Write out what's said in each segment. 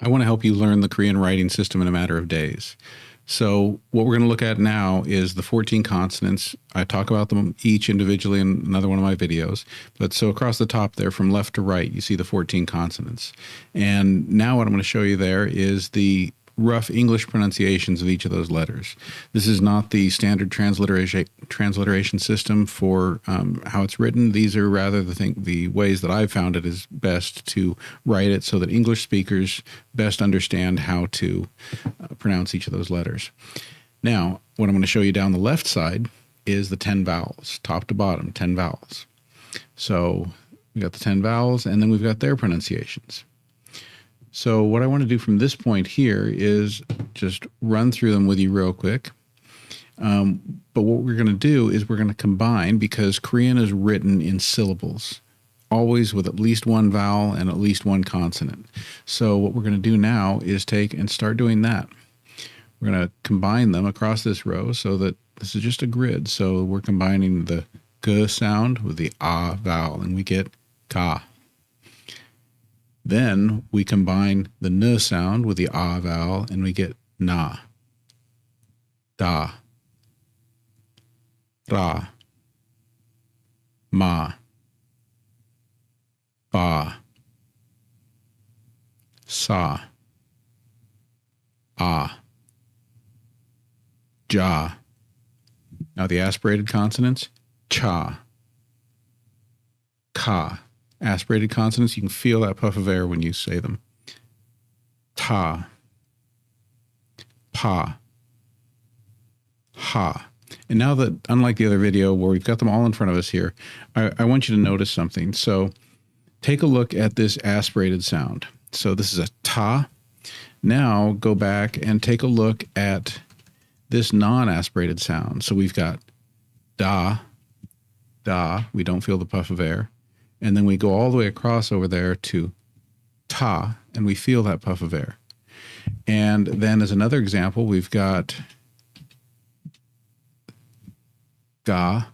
I want to help you learn the Korean writing system in a matter of days. So what we're going to look at now is the 14 consonants. I talk about them each individually in another one of my videos. But so across the top there from left to right, you see the 14 consonants. And now what I'm going to show you there is the rough English pronunciations of each of those letters. This is not the standard transliteration system for how it's written. These are rather the ways that I've found it is best to write it so that English speakers best understand how to pronounce each of those letters. Now, what I'm going to show you down the left side is the 10 vowels, top to bottom, 10 vowels. So we've got the 10 vowels, and then we've got their pronunciations. So what I want to do from this point here is just run through them with you real quick. But what we're going to do is we're going to combine, because Korean is written in syllables, always with at least one vowel and at least one consonant. So what we're going to do now is take and start doing that. We're going to combine them across this row so that this is just a grid. So we're combining the g sound with the a vowel, and we get ka. Then we combine the n sound with the a vowel, and we get na, da, ra, ma, ba, sa, ah, ja. Now the aspirated consonants, cha, ka. Aspirated consonants, you can feel that puff of air when you say them. Ta, pa, ha. And now that, unlike the other video where we've got them all in front of us here, I want you to notice something. So take a look at this aspirated sound. So this is a ta. Now go back and take a look at this non-aspirated sound. So we've got da, da. We don't feel the puff of air. And then we go all the way across over there to ta, and we feel that puff of air. And then as another example, we've got ga,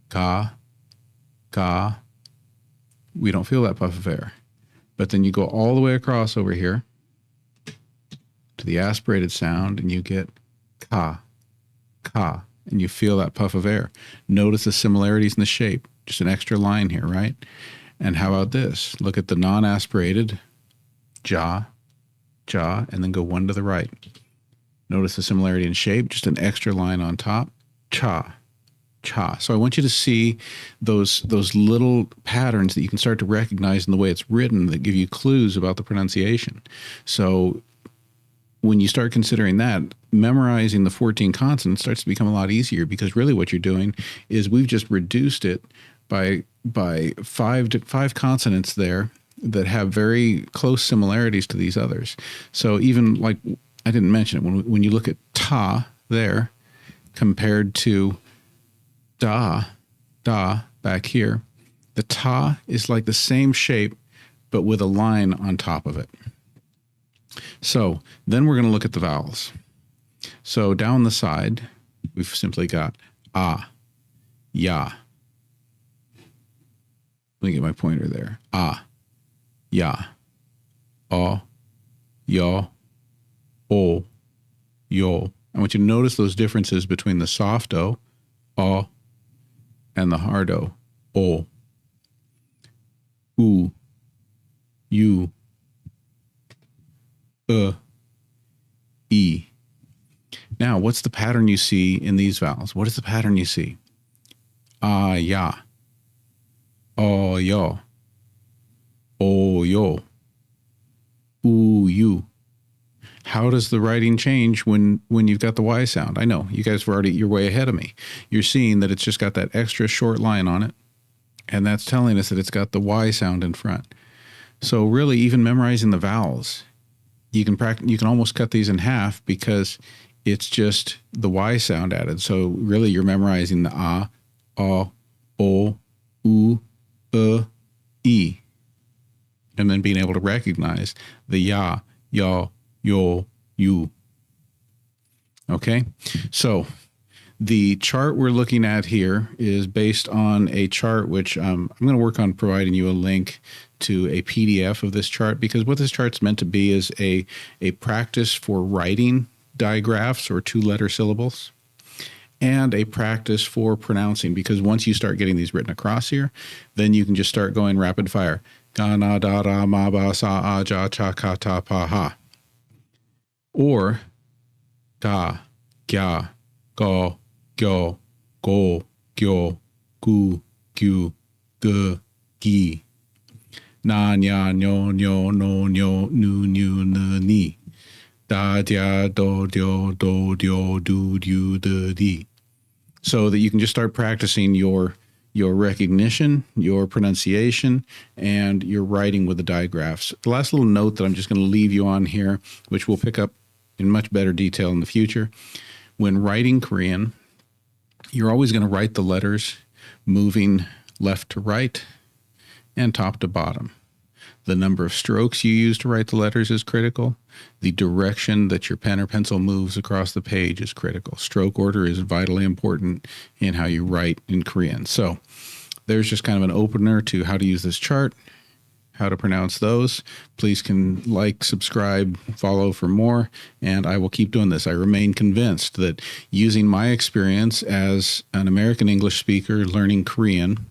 ga, ga. We don't feel that puff of air. But then you go all the way across over here to the aspirated sound, and you get ka, ka, and you feel that puff of air. Notice the similarities in the shape. Just an extra line here, right? And how about this? Look at the non-aspirated, ja, ja, and then go one to the right. Notice the similarity in shape, just an extra line on top, cha, cha. So I want you to see those little patterns that you can start to recognize in the way it's written that give you clues about the pronunciation. So when you start considering that, memorizing the 14 consonants starts to become a lot easier, because really what you're doing is we've just reduced it by five consonants there that have very close similarities to these others. So even, like I didn't mention it, when you look at ta there compared to da, da back here, the ta is like the same shape but with a line on top of it. So then we're going to look at the vowels. So down the side, we've simply got a, ya. Let me get my pointer there. A, ya, o, yo, o, yo. I want you to notice those differences between the soft o, and the hard o, u, you, e. Now, what's the pattern you see in these vowels? What is the pattern you see? A, ya, o, yo, u, you. How does the writing change when you've got the Y sound? I know, you guys were you're way ahead of me. You're seeing that it's just got that extra short line on it, and that's telling us that it's got the Y sound in front. So really, even memorizing the vowels, you can almost cut these in half, because it's just the Y sound added. So really, you're memorizing the a, o, u, e, and then being able to recognize the ya, yo, you. Okay, so The chart we're looking at here is based on a chart which I'm going to work on providing you a link to a PDF of this chart, because what this chart's meant to be is a practice for writing digraphs or two-letter syllables, and a practice for pronouncing, because once you start getting these written across here, then you can just start going rapid fire. Ga, na, da, da, ma, ba, sa, a, ja, cha, ka, ta, pa, ha. Or ga, gya, go, gyo, go, gyo, gu, gyu, g, gi. Na, nya, nyo, nyo, no, nyo, nu, nyu, n, ni. Da, dia, do, dio, du, di. So that you can just start practicing your recognition, your pronunciation, and your writing with the digraphs. The last little note that I'm just going to leave you on here, which we'll pick up in much better detail in the future. When writing Korean, you're always going to write the letters moving left to right and top to bottom. The number of strokes you use to write the letters is critical. The direction that your pen or pencil moves across the page is critical. Stroke order is vitally important in how you write in Korean. So there's just kind of an opener to how to use this chart, how to pronounce those. Please can like, subscribe, follow for more, and I will keep doing this. I remain convinced that using my experience as an American English speaker learning Korean,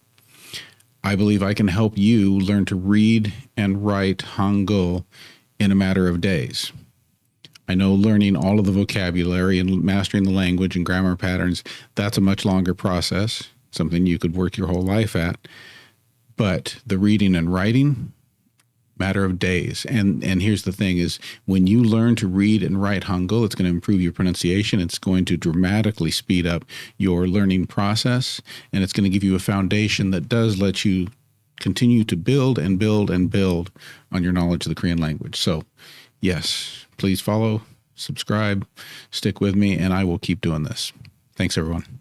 I believe I can help you learn to read and write Hangul in a matter of days. I know learning all of the vocabulary and mastering the language and grammar patterns, that's a much longer process, something you could work your whole life at. But the reading and writing, matter of days. And here's the thing is, when you learn to read and write Hangul, it's going to improve your pronunciation. It's going to dramatically speed up your learning process, and it's going to give you a foundation that does let you continue to build and build and build on your knowledge of the Korean language. So yes, please follow, subscribe, stick with me, and I will keep doing this. Thanks, everyone.